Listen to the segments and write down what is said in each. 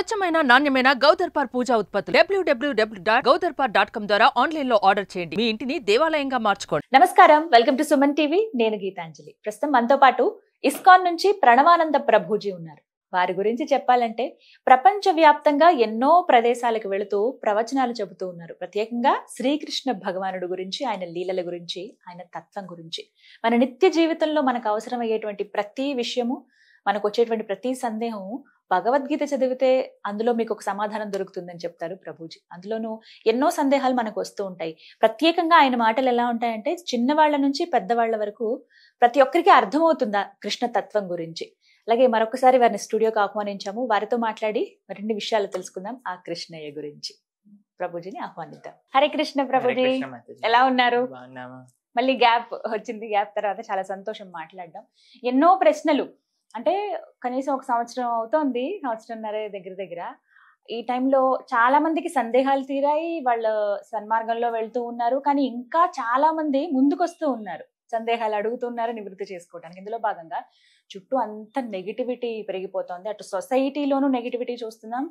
స్వచ్ఛమైన నాణ్యమైన గౌదర్పార్ పూజా ఉత్పత్తులు www.gaudarpar.com ద్వారా ఆన్లైన్ లో ఆర్డర్ చేయండి. మీ ఇంటిని దేవాలయంగా మార్చుకోండి. నమస్కారం, వెల్కమ్ టు సుమన్ టీవీ. నేను గీతాంజలి. ప్రస్తుతం మనతో పాటు ఇస్కాన్ నుంచి ప్రణవానంద ప్రభుజీ ఉన్నారు. వారి గురించి చెప్పాలంటే ప్రపంచ వ్యాప్తంగా ఎన్నో ప్రదేశాలకు వెళుతూ ప్రవచనాలు చెబుతూ ఉన్నారు. ప్రత్యేకంగా శ్రీకృష్ణ భగవానుడు గురించి, ఆయన లీలల గురించి, ఆయన తత్వం గురించి, మన నిత్య జీవితంలో మనకు అవసరమయ్యేటువంటి ప్రతి విషయము, మనకు వచ్చేటువంటి ప్రతి సందేహం భగవద్గీత చదివితే అందులో మీకు ఒక సమాధానం దొరుకుతుందని చెప్తారు ప్రభుజీ. అందులోనూ ఎన్నో సందేహాలు మనకు వస్తూ ఉంటాయి. ప్రత్యేకంగా ఆయన మాటలు ఎలా ఉంటాయంటే చిన్నవాళ్ల నుంచి పెద్దవాళ్ల వరకు ప్రతి ఒక్కరికి అర్థమవుతుందా కృష్ణ తత్వం గురించి. అలాగే మరొకసారి వారిని స్టూడియోకి ఆహ్వానించాము. వారితో మాట్లాడి మరిన్ని విషయాలు తెలుసుకుందాం ఆ కృష్ణయ్య గురించి. ప్రభుజీని ఆహ్వానిద్దాం. హరే కృష్ణ ప్రభుజీ, ఎలా ఉన్నారు? మళ్ళీ గ్యాప్ వచ్చింది, గ్యాప్ తర్వాత చాలా సంతోషం మాట్లాడడం. ఎన్నో ప్రశ్నలు, అంటే కనీసం ఒక సంవత్సరం అవుతోంది, సంవత్సరంన్నర దగ్గర. ఈ టైంలో చాలా మందికి సందేహాలు తీరాయి, వాళ్ళ సన్మార్గంలో వెళ్తూ ఉన్నారు. కానీ ఇంకా చాలా మంది ముందుకొస్తూ ఉన్నారు, సందేహాలు అడుగుతున్నారు నివృత్తి చేసుకోవడానికి. ఇందులో భాగంగా చుట్టూ అంత నెగిటివిటీ పెరిగిపోతుంది. అటు సొసైటీలోనూ నెగిటివిటీ చూస్తున్నాం,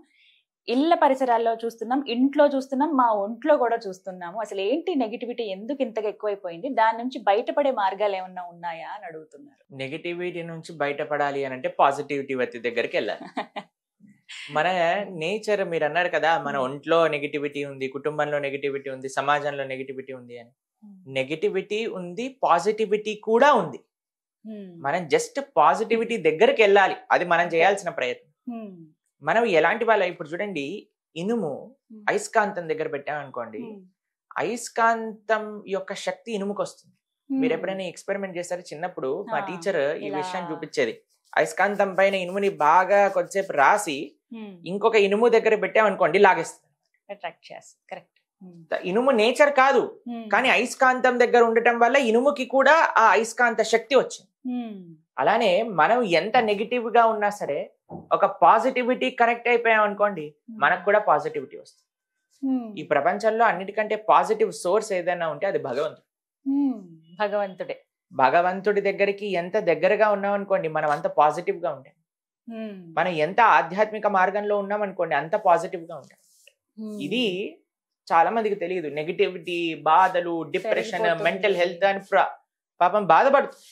ఇళ్ల పరిసరాల్లో చూస్తున్నాం, ఇంట్లో చూస్తున్నాం, మా ఒంట్లో కూడా చూస్తున్నాము. అసలు ఏంటి నెగిటివిటీ, ఎందుకు ఇంతగా ఎక్కువైపోయింది, దాని నుంచి బయటపడే మార్గాలు ఏమన్నా ఉన్నాయా అని అడుగుతున్నారు. నెగిటివిటీ నుంచి బయటపడాలి అని అంటే పాజిటివిటీ వ్యక్తి దగ్గరికి వెళ్ళాలి. మన నేచర్, మీరు అన్నారు కదా, మన ఒంట్లో నెగిటివిటీ ఉంది, కుటుంబంలో నెగిటివిటీ ఉంది, సమాజంలో నెగిటివిటీ ఉంది అని. నెగిటివిటీ ఉంది, పాజిటివిటీ కూడా ఉంది. మనం జస్ట్ పాజిటివిటీ దగ్గరికి వెళ్ళాలి, అది మనం చేయాల్సిన ప్రయత్నం. మనం ఎలాంటి వాళ్ళ, ఇప్పుడు చూడండి, ఇనుము అయస్కాంతం దగ్గర పెట్టామనుకోండి, అయస్కాంతం యొక్క శక్తి ఇనుముకు వస్తుంది. మీరు ఎప్పుడైనా ఎక్స్పెరిమెంట్ చేస్తారు? చిన్నప్పుడు మా టీచర్ ఈ విషయాన్ని చూపించేది. అయస్కాంతం పైన ఇనుముని బాగా కొద్దిసేపు రాసి ఇంకొక ఇనుము దగ్గర పెట్టామనుకోండి, లాగేస్తుంది. ఇనుము నేచర్ కాదు, కానీ అయస్కాంతం దగ్గర ఉండటం వల్ల ఇనుముకి కూడా ఆ అయస్కాంత శక్తి వచ్చింది. అలానే మనం ఎంత నెగిటివ్ గా ఉన్నా సరే ఒక పాజిటివిటీ కనెక్ట్ అయిపోయాం అనుకోండి, మనకు కూడా పాజిటివిటీ వస్తుంది. ఈ ప్రపంచంలో అన్నిటికంటే పాజిటివ్ సోర్స్ ఏదైనా ఉంటే అది భగవంతుడే. భగవంతుడి దగ్గరికి ఎంత దగ్గరగా ఉన్నాం అనుకోండి, మనం అంత పాజిటివ్ గా ఉంటాం. మనం ఎంత ఆధ్యాత్మిక మార్గంలో ఉన్నాం అనుకోండి, అంత పాజిటివ్ గా ఉంటాం. ఇది చాలా మందికి తెలియదు. నెగిటివిటీ, బాధలు, డిప్రెషన్, మెంటల్ హెల్త్ అని పాపం బాధపడుతుంది.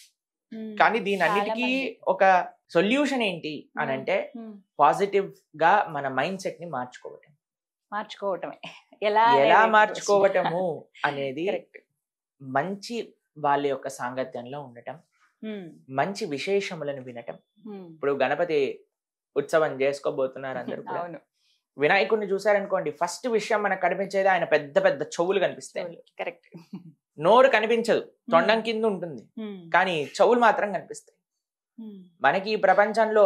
కానీ దీని అన్నిటికీ ఒక సొల్యూషన్ ఏంటి అని అంటే పాజిటివ్ గా మన మైండ్ సెట్ ని మార్చుకోవటమే. ఎలా మార్చుకోవటము అనేది మంచి వాళ్ళ యొక్క సాంగత్యంలో ఉండటం, మంచి విశేషములను వినటం. ఇప్పుడు గణపతి ఉత్సవం చేసుకోబోతున్నారు అందరూ కూడా. వినాయకుడిని చూసారనుకోండి, ఫస్ట్ విషయం మనకు కనిపించేది ఆయన పెద్ద పెద్ద చెవులు కనిపిస్తాయి. కరెక్ట్. నోరు కనిపించదు, తొండం కింద ఉంటుంది, కానీ చెవులు మాత్రం కనిపిస్తాయి. మనకి ఈ ప్రపంచంలో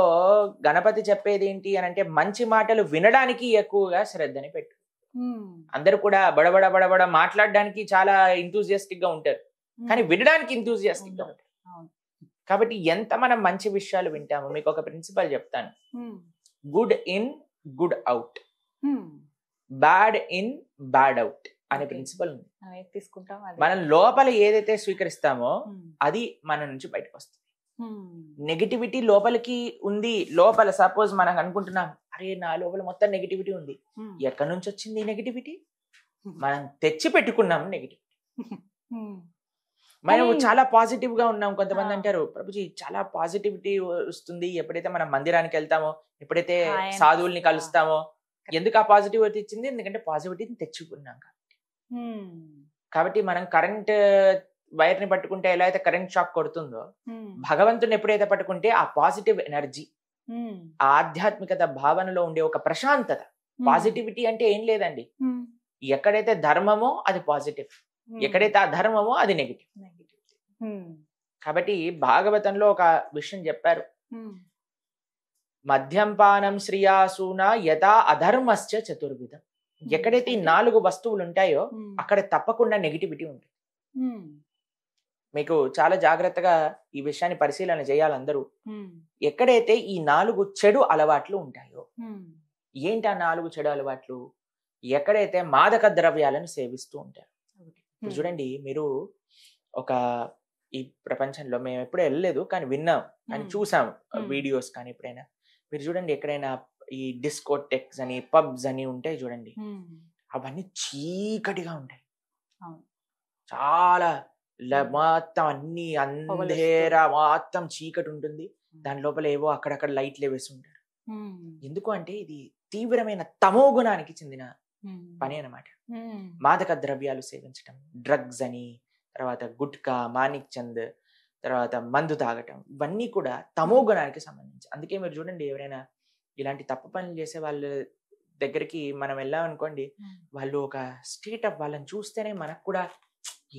గణపతి చెప్పేది ఏంటి అని అంటే మంచి మాటలు వినడానికి ఎక్కువగా శ్రద్ధని పెట్టు. అందరూ కూడా బడబడ బడబడ మాట్లాడడానికి చాలా ఇంతూజియాస్టిక్ గా ఉంటారు, కానీ వినడానికి ఇంతూజియాస్టిక్ గా ఉంటారు. కాబట్టి ఎంత మనం మంచి విషయాలు వింటాము. మీకు ఒక ప్రిన్సిపల్ చెప్తాను. Good in, good out, bad in, bad out అనే ప్రిన్సిపల్ ఉంది. మనం లోపల ఏదైతే స్వీకరిస్తామో అది మన నుంచి బయటకు వస్తుంది. నెగిటివిటీ లోపలికి ఉంది. లోపల సపోజ్ మనం అనుకుంటున్నాం, అరే నా లోపల మొత్తం నెగిటివిటీ ఉంది. ఎక్కడి నుంచి వచ్చింది ఈ నెగిటివిటీ? మనం తెచ్చి పెట్టుకున్నాం నెగిటివిటీ. మనం చాలా పాజిటివ్ గా ఉన్నాం. కొంతమంది అంటారు, ప్రభుజీ చాలా పాజిటివిటీ వస్తుంది ఎప్పుడైతే మనం మందిరానికి వెళ్తామో, ఎప్పుడైతే సాధువుల్ని కలుస్తామో. ఎందుకు ఆ పాజిటివిటీ ఇచ్చింది? ఎందుకంటే పాజిటివిటీని తెచ్చుకున్నాం కాబట్టి. మనం కరెంట్ వైర్ ని పట్టుకుంటే ఎలా అయితే కరెంట్ షాక్ కొడుతుందో, భగవంతుని ఎప్పుడైతే పట్టుకుంటే ఆ పాజిటివ్ ఎనర్జీ, ఆ ఆధ్యాత్మికత భావనలో ఉండే ఒక ప్రశాంతత. పాజిటివిటీ అంటే ఏం లేదండి, ఎక్కడైతే ధర్మమో అది పాజిటివ్, ఎక్కడైతే ఆ ధర్మమో అది నెగిటివ్. కాబట్టి భాగవతంలో ఒక విషయం చెప్పారు, మద్యంపానం శ్రియాసూన యథా అధర్మశ్చ చతుర్విధం. ఎక్కడైతే ఈ 4 వస్తువులు ఉంటాయో అక్కడ తప్పకుండా నెగిటివిటీ ఉంటుంది. మీకు చాలా జాగ్రత్తగా ఈ విషయాన్ని పరిశీలన చేయాలి అందరూ. ఎక్కడైతే ఈ 4 చెడు అలవాట్లు ఉంటాయో, ఏంటి ఆ 4 చెడు అలవాట్లు? ఎక్కడైతే మాదక ద్రవ్యాలను సేవిస్తూ ఉంటారు. ఇప్పుడు చూడండి, మీరు ఒక ఈ ప్రపంచంలో మేము ఎప్పుడూ వెళ్ళలేదు, కానీ విన్నాం, కానీ చూసాము వీడియోస్. కానీ ఎప్పుడైనా మీరు చూడండి, ఎక్కడైనా ఈ డిస్కోటెక్స్ అని పబ్స్ అని ఉంటాయి చూడండి, అవన్నీ చీకటిగా ఉంటాయి. చాలా మొత్తం అన్ని అంధేరా, మొత్తం చీకటి ఉంటుంది. దాని లోపల ఏవో అక్కడక్కడ లైట్లు వేసి ఉంటారు. ఎందుకు అంటే ఇది తీవ్రమైన తమో గుణానికి చెందిన పని అన్నమాట. మాదక ద్రవ్యాలు సేవించటం, డ్రగ్స్ అని, తర్వాత గుట్కా, మాణిక్ చంద్, తర్వాత మందు తాగటం, ఇవన్నీ కూడా తమో గుణానికి సంబంధించి. అందుకే మీరు చూడండి, ఎవరైనా ఇలాంటి తప్పు పనులు చేసే వాళ్ళ దగ్గరికి మనం వెళ్ళామనుకోండి, వాళ్ళు ఒక స్టేట్ ఆఫ్ వాళ్ళని చూస్తేనే మనకు కూడా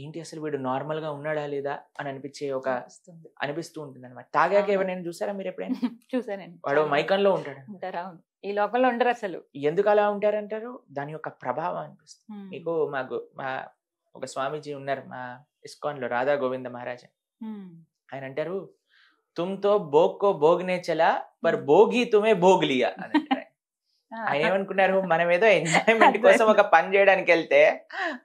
ఏంటి అసలు వీడు నార్మల్ గా ఉన్నాడా లేదా అని అనిపిస్తూ ఉంటుంది అనమాట. తాగాక ఎవరైనా చూసారా మీరు ఎప్పుడైనా? చూసానండి. వాడు మైకంలో ఉంటాడు, ఈ లోకంలో ఉండరు అసలు. ఎందుకు అలా ఉంటారంటారు? దాని యొక్క ప్రభావం అనిపిస్తుంది మీకు. మా ఒక స్వామీజీ ఉన్నారు మా ఇస్కాన్ లో, రాధా గోవింద మహారాజ్. ఆయన అంటారు, తుమ్తో భోగ్కో భోగ్నే చలా పర్ భోగి తుమే భోగ్ లియా అని అంటారు. ఆయన ఏమనుకున్నారు, మనం ఏదో ఎంజాయ్మెంట్ కోసం ఒక పని చేయడానికి వెళ్తే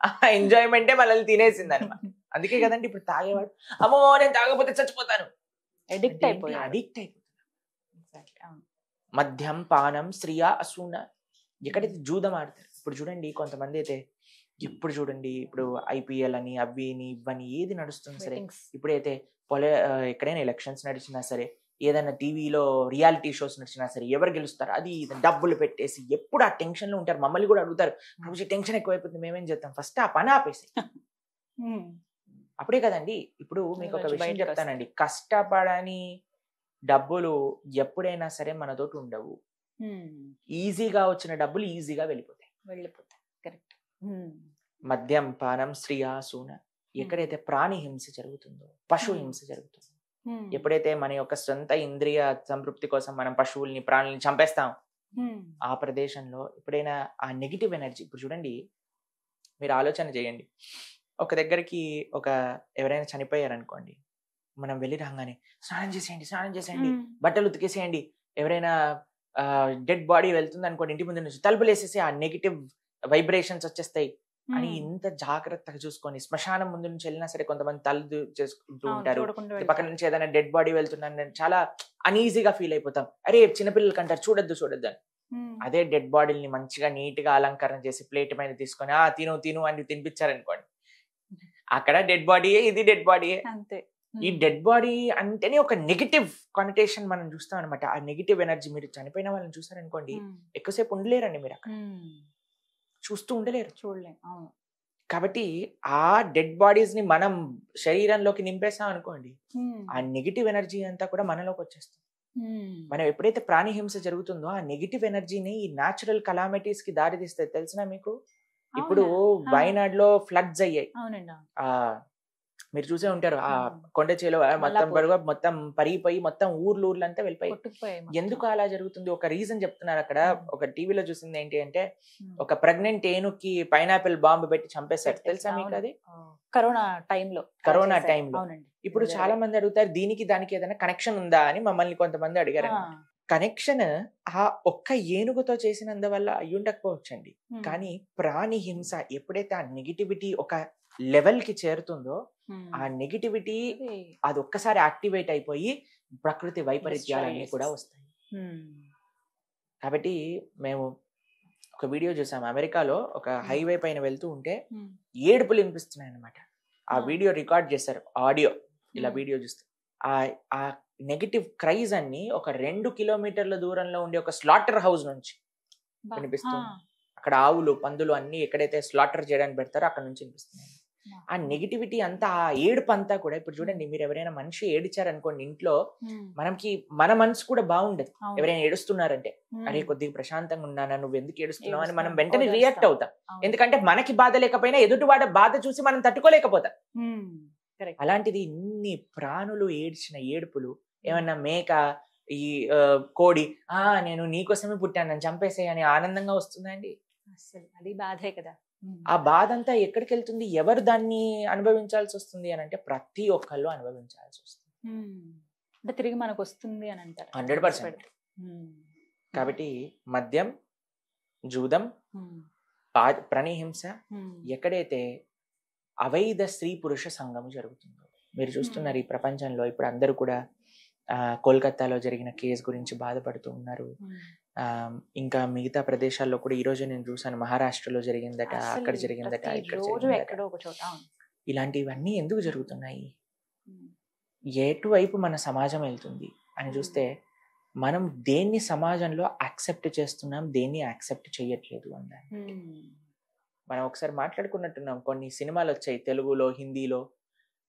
ఆ ఎంజాయ్మెంటే మనల్ని తినేసింది అనమాట. అందుకే కదండి ఇప్పుడు తాగేవాడు, అమ్మో నేను తాగకపోతే చచ్చిపోతాను, అడిక్ట్ అయిపోతుంది. మద్యం పానం శ్రియా అసూన, ఎక్కడైతే జూదం ఆడతారు. ఇప్పుడు చూడండి కొంతమంది అయితే ఎప్పుడు చూడండి, ఇప్పుడు ఐపీఎల్ అని అవి ఇవన్నీ ఏది నడుస్తుంది సరే, ఇప్పుడైతే ఎక్కడైనా ఎలక్షన్స్ నడిచినా సరే, ఏదైనా టీవీలో రియాలిటీ షోస్ నడిచినా సరే, ఎవరు గెలుస్తారు అది డబ్బులు పెట్టేసి ఎప్పుడు ఆ టెన్షన్ లో ఉంటారు. మమ్మల్ని కూడా అడుగుతారు, టెన్షన్ ఎక్కువైపోతుంది, మేమేం చేస్తాం, ఫస్ట్ ఆ పని ఆపేసి అప్పుడే కదండి. ఇప్పుడు మీకు ఒక విషయం చెప్తానండి, కష్టపడని డబ్బులు ఎప్పుడైనా సరే మనతోటి ఉండవు. ఈజీగా వచ్చిన డబ్బులు ఈజీగా వెళ్ళిపోతాయి. కరెక్ట్. మద్యం పానం శ్రియా సూన, ఎక్కడైతే ప్రాణి హింస జరుగుతుందో, పశు హింస జరుగుతుందో, ఎప్పుడైతే మన యొక్క సొంత ఇంద్రియ సంతృప్తి కోసం మనం పశువుల్ని ప్రాణుల్ని చంపేస్తాం, ఆ ప్రదేశంలో ఎప్పుడైనా ఆ నెగిటివ్ ఎనర్జీ, ఇప్పుడు చూడండి మీరు ఆలోచన చేయండి, ఒక దగ్గరికి ఎవరైనా చనిపోయారు అనుకోండి, మనం వెళ్ళి రాగానే స్నానం చేసేయండి, బట్టలు ఉతికేసేయండి. ఎవరైనా డెడ్ బాడీ వెళ్తుంది అనుకోండి, ఇంటి ముందు నుంచి తలుపులు వేసేసి ఆ నెగిటివ్ వైబ్రేషన్స్ వచ్చేస్తాయి అని ఇంత జాగ్రత్తగా చూసుకొని, శ్మశానం ముందు నుంచి వెళ్ళినా సరే కొంతమంది తల్లు చేసుకుంటూ ఉంటారు, పక్కన నుంచి ఏదైనా డెడ్ బాడీ వెళ్తున్నాను చాలా అనీజీగా ఫీల్ అయిపోతాం. అరే చిన్నపిల్లలకి అంటారు చూడొద్దు అని. అదే డెడ్ బాడీని మంచిగా నీట్ గా అలంకరణ చేసి ప్లేట్ మీద తీసుకొని తిను అని తినిపించారనుకోండి, అక్కడ డెడ్ బాడీయే, ఇది డెడ్ బాడీయే. ఈ డెడ్ బాడీ అంటేనే ఒక నెగిటివ్ కానిటేషన్ మనం చూస్తాం అనమాట. ఆ నెగిటివ్ ఎనర్జీ, మీరు చనిపోయిన వాళ్ళని చూసారనుకోండి ఎక్కువసేపు ఉండలేరండి, మీరు అక్కడ చూస్తూ ఉండలేరు, చూడలేము. కాబట్టి ఆ డెడ్ బాడీస్ ని మనం శరీరంలోకి నింపేసాం అనుకోండి, ఆ నెగిటివ్ ఎనర్జీ అంతా కూడా మనలోకి వచ్చేస్తుంది. మనం ఎప్పుడైతే ప్రాణి హింస జరుగుతుందో ఆ నెగిటివ్ ఎనర్జీని ఈ న్యాచురల్ కలామిటీస్ కి దారి తీస్తాయి. తెలిసినా మీకు? ఇప్పుడు వైనాడ్ లో ఫ్లడ్స్ అయ్యాయి, మీరు చూసే ఉంటారు. ఆ కొండ చేలో మొత్తం పరిగిపోయి మొత్తం ఊర్లంతా వెళ్ళిపోయి. ఎందుకు అలా జరుగుతుంది? ఒక రీజన్ చెప్తున్నారు అక్కడ. ఒక టీవీలో చూసింది ఏంటి అంటే, ఒక ప్రెగ్నెంట్ ఏనుక్కి పైనాపిల్ బాంబు పెట్టి చంపేశారు. తెలుసా మీకు? అది కరోనా టైంలో. ఇప్పుడు చాలా మంది అడుగుతారు, దీనికి దానికి ఏదైనా కనెక్షన్ ఉందా అని మమ్మల్ని కొంతమంది అడిగారు. కనెక్షన్ ఆ ఒక్క ఏనుగుతో చేసినందువల్ల అయ్యుండకపోవచ్చండి, కానీ ప్రాణి హింస ఎప్పుడైతే ఆ నెగిటివిటీ ఒక లెవెల్ కి చేరుతుందో, ఆ నెగిటివిటీ అది ఒక్కసారి యాక్టివేట్ అయిపోయి ప్రకృతి వైపరీత్యాలన్నీ కూడా వస్తాయి. కాబట్టి మేము ఒక వీడియో చూసాము, అమెరికాలో ఒక హైవే పైన వెళ్తూ ఉంటే ఏడుపులు వినిపిస్తున్నాయి అన్నమాట. ఆ వీడియో రికార్డ్ చేశారు, ఆడియో. ఇలా వీడియో చూస్తే ఆ నెగిటివ్ క్రైజ్ అన్ని ఒక 2 కిలోమీటర్ల దూరంలో ఉండే ఒక స్లాటర్ హౌస్ నుంచి వినిపిస్తుంది. అక్కడ ఆవులు పందులు అన్ని ఎక్కడైతే స్లాటర్ చేయడానికి పెడతారో అక్కడ నుంచి వినిపిస్తున్నాయి. ఆ నెగిటివిటీ అంతా, ఆ ఏడుపు అంతా కూడా, ఇప్పుడు చూడండి మీరు ఎవరైనా మనిషి ఏడిచారనుకోండి ఇంట్లో, మన మనసు కూడా బాగుండదు. ఎవరైనా ఏడుస్తున్నారంటే, అరే కొద్దిగా ప్రశాంతంగా ఉన్నానా, నువ్వు ఎందుకు ఏడుస్తున్నావు అని మనం వెంటనే రియాక్ట్ అవుతాం. ఎందుకంటే మనకి బాధ లేకపోయినా ఎదుటివాడ బాధ చూసి మనం తట్టుకోలేకపోతాం. అలాంటిది ఇన్ని ప్రాణులు ఏడ్చిన ఏడుపులు, ఏమన్నా మేక, ఈ కోడి నేను నీకోసమే పుట్టాను నన్ను చంపేసేయని ఆనందంగా వస్తుందండి? అది బాధే కదా. ఆ బాధ అంతా ఎక్కడికి వెళ్తుంది? ఎవరు దాన్ని అనుభవించాల్సి వస్తుంది అని అంటే, ప్రతి ఒక్కళ్ళు అనుభవించాల్సి వస్తుంది. అంటే తిరిగి మనకు వస్తుంది అని అంటారు 100%. కాబట్టి మద్యం, జూదం, ప్రాణిహింస, ఎక్కడైతే అవైధ స్త్రీ పురుష సంఘం జరుగుతుందో మీరు చూస్తున్నారు ఈ ప్రపంచంలో. ఇప్పుడు అందరూ కూడా కోల్కతాలో జరిగిన కేసు గురించి బాధపడుతూ ఉన్నారు. ఇంకా మిగతా ప్రదేశాల్లో కూడా ఈ రోజు నేను చూసాను, మహారాష్ట్రలో జరిగిందట, అక్కడ జరిగిందట, ఇక్కడ జరిగిందట. ఇలాంటివన్నీ ఎందుకు జరుగుతున్నాయి? ఎటువైపు మన సమాజం వెళ్తుంది అని చూస్తే మనం దేన్ని సమాజంలో యాక్సెప్ట్ చేస్తున్నాం, దేన్ని యాక్సెప్ట్ చేయట్లేదు అన్నారు. మనం ఒకసారి మాట్లాడుకున్నట్టున్నాం, కొన్ని సినిమాలు వచ్చాయి తెలుగులో, హిందీలో.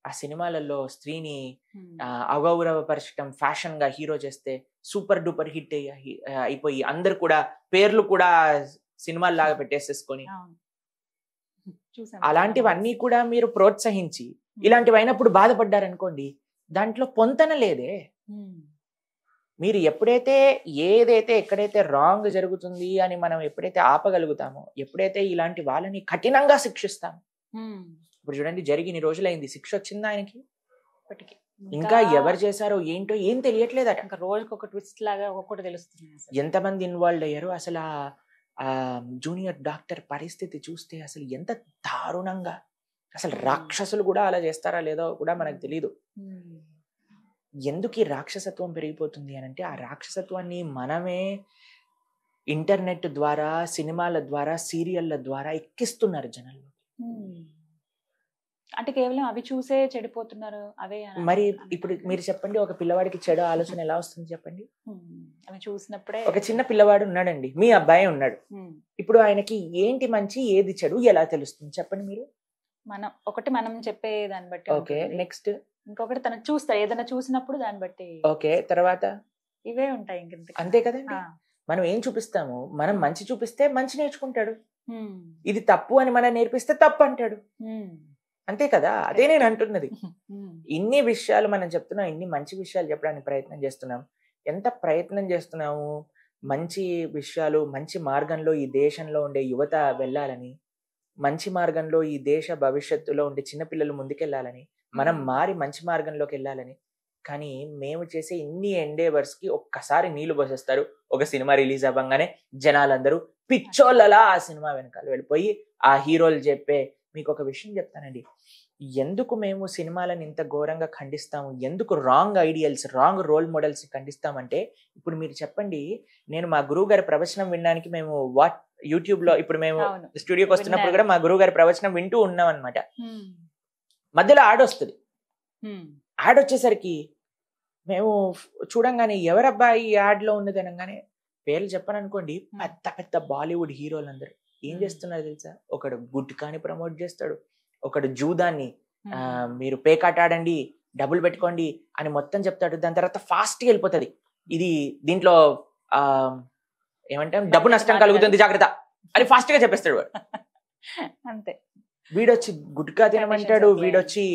ఆ సినిమాలలో స్త్రీని అగౌరవపరచడం, ఫ్యాషన్ గా హీరో చేస్తే సూపర్ డూపర్ హిట్ అయిపోయి అందరు కూడా పేర్లు కూడా సినిమాల్లాగా పెట్టేసేసుకొని, అలాంటివన్నీ కూడా మీరు ప్రోత్సహించి ఇలాంటివి అయినప్పుడు బాధపడ్డారనుకోండి, దాంట్లో పొంతన లేదే. మీరు ఎప్పుడైతే ఏదైతే ఎక్కడైతే రాంగ్ జరుగుతుంది అని మనం ఎప్పుడైతే ఆపగలుగుతామో, ఎప్పుడైతే ఇలాంటి వాళ్ళని కఠినంగా శిక్షిస్తామో, ఇప్పుడు చూడండి జరిగిన రోజులైంది, శిక్ష వచ్చింది ఆయనకి, ఇంకా ఎవరు చేశారో ఏంటో ఏం తెలియట్లేదట. ఇంకా రోజుకి ఒక ట్విస్ట్ లాగా ఒక్కొక్కటి తెలుస్తుంది. ఎంతమంది ఇన్వాల్వ్ అయ్యారు అసలు. ఆ జూనియర్ డాక్టర్ పరిస్థితి చూస్తే అసలు ఎంత దారుణంగా, అసలు రాక్షసులు కూడా అలా చేస్తారా లేదో కూడా మనకు తెలియదు. ఎందుకు ఈ రాక్షసత్వం పెరిగిపోతుంది అని అంటే, ఆ రాక్షసత్వాన్ని మనమే ఇంటర్నెట్ ద్వారా, సినిమాల ద్వారా, సీరియళ్ల ద్వారా ఎక్కిస్తున్నారు జనాలు. అంటే కేవలం అవి చూసే చెడిపోతున్నారు అవే. మరి ఇప్పుడు మీరు చెప్పండి, ఒక పిల్లవాడికి చెడు ఆలోచన ఎలా వస్తుంది చెప్పండి? అవి చూసినప్పుడే. ఒక చిన్న పిల్లవాడు ఉన్నాడండి, మీ అబ్బాయి ఉన్నాడు, ఇప్పుడు ఆయనకి ఏంటి మంచి ఏది చెడు ఎలా తెలుస్తుంది చెప్పండి మీరు? మనం చెప్పే దాన్ని బట్టి. ఓకే, నెక్స్ట్ ఇంకొకటి తను చూస్తాడు, ఏదైనా చూసినప్పుడు దాన్ని బట్టి. ఓకే, తర్వాత ఇవే ఉంటాయి. అంతే కదండి. మనం ఏం చూపిస్తాము, మనం మంచి చూపిస్తే మంచి నేర్చుకుంటాడు, ఇది తప్పు అని మనం నేర్పిస్తే తప్పు అంటాడు. అంతే కదా, అదే నేను అంటున్నది. ఇన్ని విషయాలు మనం చెప్తున్నాం, ఇన్ని మంచి విషయాలు చెప్పడానికి ప్రయత్నం చేస్తున్నాం. ఎంత ప్రయత్నం చేస్తున్నాము మంచి విషయాలు, మంచి మార్గంలో ఈ దేశంలో ఉండే యువత వెళ్ళాలని, మంచి మార్గంలో ఈ దేశ భవిష్యత్తులో ఉండే చిన్నపిల్లలు ముందుకెళ్ళాలని, మనం మారి మంచి మార్గంలోకి వెళ్ళాలని. కానీ మేము చేసే ఇన్ని ఎండేవర్స్ కి ఒక్కసారి నీళ్లు పోసేస్తారు. ఒక సినిమా రిలీజ్ అవ్వగానే జనాలందరూ పిచ్చోళ్ళలా ఆ సినిమా వెనకాల వెళ్ళిపోయి ఆ హీరోలు చెప్పే. మీకు ఒక విషయం చెప్తానండి, ఎందుకు మేము సినిమాలను ఇంత ఘోరంగా ఖండిస్తాము, ఎందుకు wrong ideals, wrong role models ఖండిస్తామంటే, ఇప్పుడు మీరు చెప్పండి, నేను మా గురువు గారి ప్రవచనం వినడానికి మేము యూట్యూబ్ లో, ఇప్పుడు మేము స్టూడియోకి వస్తున్నప్పుడు కూడా మా గురువు గారి ప్రవచనం వింటూ ఉన్నాం అనమాట. మధ్యలో యాడ్ వస్తుంది. యాడ్ వచ్చేసరికి మేము చూడంగానే ఎవరబ్బా ఈ యాడ్ లో ఉన్నది అనగానే, పేర్లు చెప్పను అనుకోండి, పెద్ద పెద్ద బాలీవుడ్ హీరోలందరూ ఏం చేస్తున్నారు తెలుసా? ఒకడు గుట్కాని ప్రమోట్ చేస్తాడు, ఒకడు జూదాన్ని మీరు పేకాట ఆడండి, డబ్బులు పెట్టుకోండి అని మొత్తం చెప్తాడు. దాని తర్వాత ఫాస్ట్ గా వెళ్ళిపోతుంది, ఇది దీంట్లో ఏమంటాం డబ్బు నష్టం కలుగుతుంది జాగ్రత్త అని ఫాస్ట్ గా చెప్పేస్తాడు వాడు. అంతే. వీడొచ్చి గుట్కా తినమంటాడు, వీడొచ్చి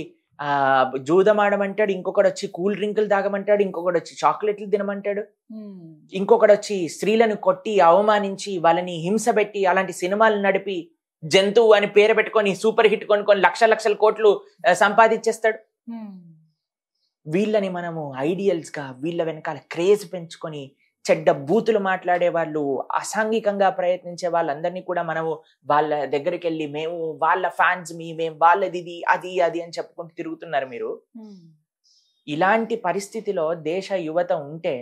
జూదం ఆడమంటాడు, ఇంకొకడు వచ్చి కూల్ డ్రింకులు తాగమంటాడు, ఇంకొకడు వచ్చి చాక్లెట్లు తినమంటాడు, ఇంకొకడు వచ్చి స్త్రీలను కొట్టి అవమానించి వాళ్ళని హింస పెట్టి అలాంటి సినిమాలు నడిపి జంతువు అని పేరు పెట్టుకొని సూపర్ హిట్ కొనుక్కొని లక్షల కోట్లు సంపాదించేస్తాడు. వీళ్ళని మనము ఐడియల్స్ గా, వీళ్ళ వెనకాల క్రేజ్ పెంచుకొని చెడ్డ బూతులు మాట్లాడే వాళ్ళు, అసాంఘికంగా ప్రయత్నించే వాళ్ళందరినీ కూడా మనము వాళ్ళ దగ్గరికి వెళ్ళి మేము వాళ్ళ ఫ్యాన్స్, మేము వాళ్ళది ఇది అది అది అని చెప్పుకుంటూ తిరుగుతున్నారు మీరు. ఇలాంటి పరిస్థితిలో దేశ యువత ఉంటే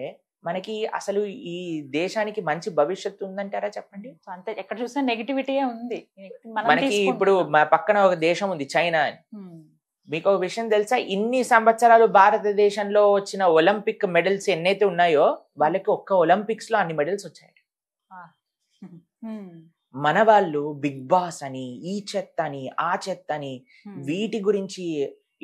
మనకి అసలు ఈ దేశానికి మంచి భవిష్యత్తు ఉందంటారా చెప్పండి? అంతే, ఎక్కడ చూసినా నెగిటివిటీ ఉంది. మనకి ఇప్పుడు మా పక్కన ఒక దేశం ఉంది చైనా అని. మీకు ఒక విషయం తెలుసా, ఇన్ని సంవత్సరాలు భారతదేశంలో వచ్చిన ఒలింపిక్ మెడల్స్ ఎన్నైతే ఉన్నాయో వాళ్ళకి ఒక్క ఒలింపిక్స్ లో అన్ని మెడల్స్ వచ్చాయి. మన వాళ్ళు బిగ్ బాస్ అని, ఈ చెత్త అని, ఆ చెత్త అని, వీటి గురించి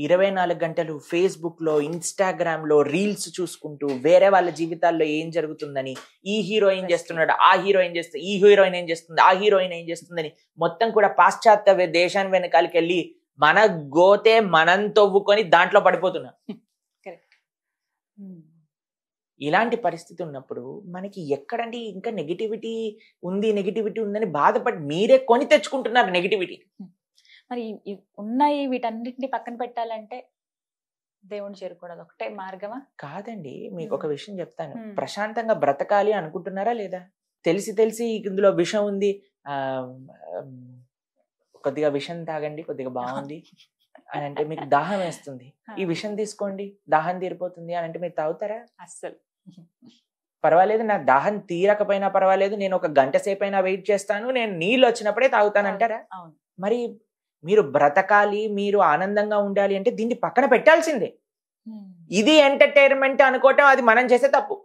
24 గంటలు ఫేస్బుక్ లో, ఇన్స్టాగ్రామ్ లో రీల్స్ చూసుకుంటూ వేరే వాళ్ళ జీవితాల్లో ఏం జరుగుతుందని, ఈ హీరోయిన్ చేస్తున్నాడు, ఆ హీరోయిన్ చేస్తుంది, ఈ హీరోయిన్ ఏం చేస్తుంది, ఆ హీరోయిన్ ఏం చేస్తుందని మొత్తం కూడా పాశ్చాత్య దేశాన్ని వెనకాలకి వెళ్ళి మన గోతే మనం తవ్వుకొని దాంట్లో పడిపోతున్నాం. ఇలాంటి పరిస్థితి ఉన్నప్పుడు మనకి ఎక్కడండి ఇంకా నెగిటివిటీ ఉందని బాధపడి మీరే కొని తెచ్చుకుంటున్నారు నెగిటివిటీ. మరి ఉన్నాయి వీటన్నిటిని పక్కన పెట్టాలంటే దేవుని చేరుకోవడం ఒకటే మార్గమా? కాదండి, మీకు ఒక విషయం చెప్తాను. ప్రశాంతంగా బ్రతకాలి అనుకుంటున్నారా లేదా? తెలిసి ఇందులో విషం ఉంది, కొద్దిగా విషం తాగండి, కొద్దిగా బాగుంది అని అంటే మీకు దాహం వేస్తుంది, ఈ విషం తీసుకోండి దాహం తీరిపోతుంది అని అంటే మీరు తాగుతారా? అస్సలు. పర్వాలేదు, నాకు దాహం తీరకపోయినా పర్వాలేదు, నేను ఒక గంట సేపు అయినా వెయిట్ చేస్తాను, నేను నీళ్ళు వచ్చినప్పుడే తాగుతానంటారా? అవును. మరి మీరు బ్రతకాలి, మీరు ఆనందంగా ఉండాలి అంటే దీన్ని పక్కన పెట్టాల్సిందే. ఇది ఎంటర్టైన్మెంట్ అనుకోవటం అది మనం చేసే తప్పు.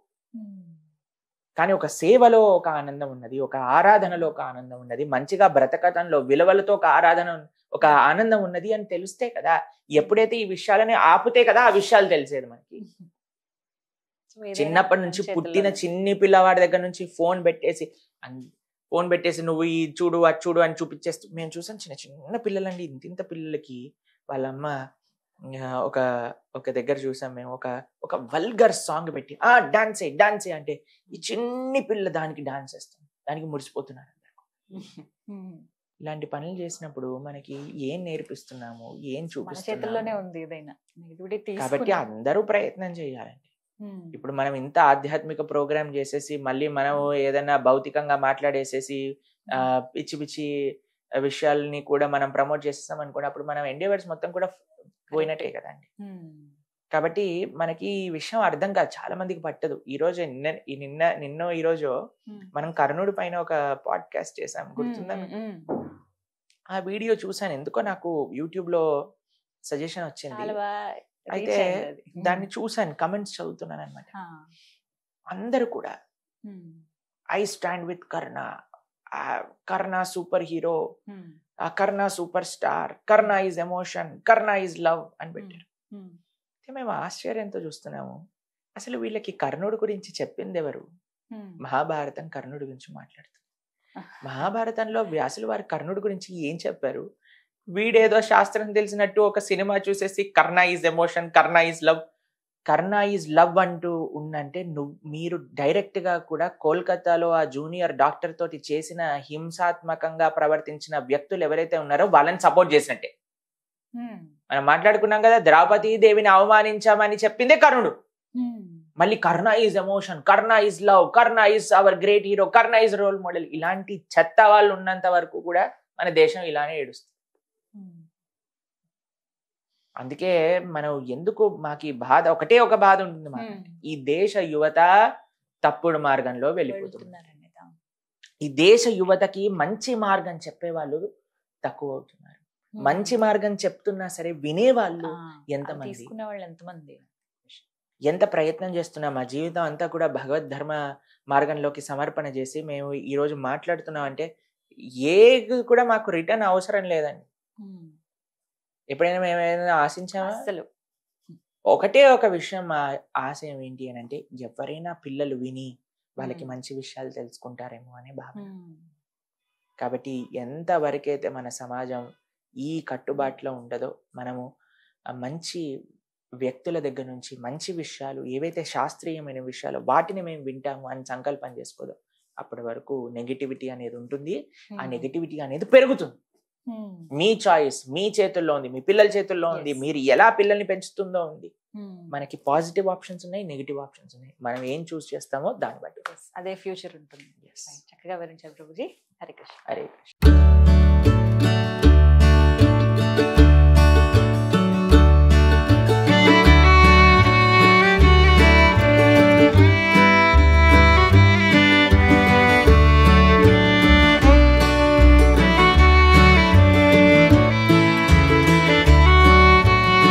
కానీ ఒక సేవలో ఒక ఆనందం ఉన్నది, ఒక ఆరాధనలో ఒక ఆనందం ఉన్నది, మంచిగా బ్రతకటంలో విలువలతో ఒక ఒక ఆనందం ఉన్నది అని తెలిస్తే కదా. ఎప్పుడైతే ఈ విషయాలని ఆపితే కదా ఆ విషయాలు తెలిసేది మనకి. చిన్నప్పటి నుంచి పుట్టిన చిన్ని పిల్లవాడి దగ్గర నుంచి ఫోన్ పెట్టేసి నువ్వు ఈ చూడు అది చూడు అని చూపించేస్తూ మేము చూసాం. చిన్న చిన్న పిల్లలండి, ఇంత పిల్లలకి వాళ్ళమ్మ ఒక దగ్గర చూసాం మేము, ఒక వల్గర్ సాంగ్ పెట్టి డాన్సే అంటే ఈ చిన్ని పిల్ల దానికి డాన్స్ వేస్తాం, దానికి మురిసిపోతున్నారు. ఇలాంటి పనులు చేసినప్పుడు మనకి ఏం నేర్పిస్తున్నాము, ఏం చూపిస్తున్నాము? కాబట్టి అందరూ ప్రయత్నం చేయాలండి. ఇప్పుడు మనం ఇంత ఆధ్యాత్మిక ప్రోగ్రామ్ చేసేసి మళ్ళీ మనం ఏదైనా భౌతికంగా మాట్లాడేసేసి పిచ్చి పిచ్చి విషయాల్ని కూడా మనం ప్రమోట్ చేసేస్తాం అనుకోండి, అప్పుడు మనం ఎండేవర్స్ మొత్తం కూడా పోయినట్టే కదండి. కాబట్టి మనకి ఈ విషయం అర్థం కాదు, చాలా మందికి పట్టదు. ఈ రోజు నిన్న ఈ రోజు మనం కర్ణుడి పైన ఒక పాడ్కాస్ట్ చేసాం, గుర్తుందా? ఆ వీడియో చూసాను, ఎందుకో నాకు యూట్యూబ్ లో సజెషన్ వచ్చింది. అయితే దాన్ని చూసాను, కమెంట్స్ చదువుతున్నాను అనమాట. అందరూ కూడా I stand with Karna, Karna super hero, Karna super star, Karna is emotion, Karna is love అని పెట్టారు. మేము ఆశ్చర్యంతో చూస్తున్నాము, అసలు వీళ్ళకి కర్ణుడి గురించి చెప్పింది ఎవరు? మహాభారతం కర్ణుడి గురించి మాట్లాడుతుంది. మహాభారతంలో వ్యాసులు వారి కర్ణుడి గురించి ఏం చెప్పారు? వీడేదో శాస్త్రం తెలిసినట్టు ఒక సినిమా చూసేసి Karna is emotion, Karna is love, Karna is love అంటూ ఉందంటే మీరు డైరెక్ట్ గా కూడా కోల్కతాలో ఆ జూనియర్ డాక్టర్ తోటి చేసిన హింసాత్మకంగా ప్రవర్తించిన వ్యక్తులు ఎవరైతే ఉన్నారో వాళ్ళని సపోర్ట్ చేసినట్టే. మనం మాట్లాడుకున్నాం కదా, ద్రౌపది దేవిని అవమానించామని చెప్పిందే కర్ణుడు. మళ్ళీ Karna is emotion, Karna is love, Karna is our great hero, Karna is role model. ఇలాంటి చెత్త వాళ్ళు ఉన్నంత వరకు కూడా మన దేశం ఇలానే ఏడుస్తుంది. అందుకే మనం ఎందుకు మాకు ఈ బాధ, ఒకటే ఒక బాధ ఉంటుంది మాకు, ఈ దేశ యువత తప్పుడు మార్గంలో వెళ్ళిపోతున్నారు. ఈ దేశ యువతకి మంచి మార్గం చెప్పే వాళ్ళు తక్కువ అవుతున్నారు. మంచి మార్గం చెప్తున్నా సరే వినేవాళ్ళు ఎంతమంది, ఎంత ప్రయత్నం చేస్తున్నాం. మా జీవితం అంతా కూడా భగవద్ ధర్మ మార్గంలోకి సమర్పణ చేసి మేము ఈ రోజు మాట్లాడుతున్నాం అంటే ఏది కూడా మాకు రిటర్న్ అవసరం లేదండి. ఎప్పుడైనా మేము ఏదైనా ఆశించామా? అసలు ఒకటే ఒక విషయం, మా ఆశయం ఏంటి అని అంటే ఎవరైనా పిల్లలు విని వాళ్ళకి మంచి విషయాలు తెలుసుకుంటారేమో అనే భావన. కాబట్టి ఎంత వరకైతే మన సమాజం ఈ కట్టుబాటులో ఉండదో, మనము మంచి వ్యక్తుల దగ్గర నుంచి మంచి విషయాలు ఏవైతే శాస్త్రీయమైన విషయాలు వాటిని మేము వింటాము అని సంకల్పం చేసుకోదో, అప్పటి వరకు నెగిటివిటీ అనేది ఉంటుంది. ఆ నెగిటివిటీ అనేది పెరుగుతుంది. మీ చాయిస్ మీ చేతుల్లో ఉంది, మీ పిల్లల చేతుల్లో ఉంది. మీరు ఎలా పిల్లల్ని పెంచుతుందో ఉంది. మనకి పాజిటివ్ ఆప్షన్స్ ఉన్నాయి, నెగిటివ్ ఆప్షన్స్ ఉన్నాయి. మనం ఏం చూస్ చేస్తామో దాన్ని బట్టి అదే ఫ్యూచర్ ఉంటుంది. చక్కగా వివరించారు ప్రభుజీ. హరే కృష్ణ. హరే కృష్ణ.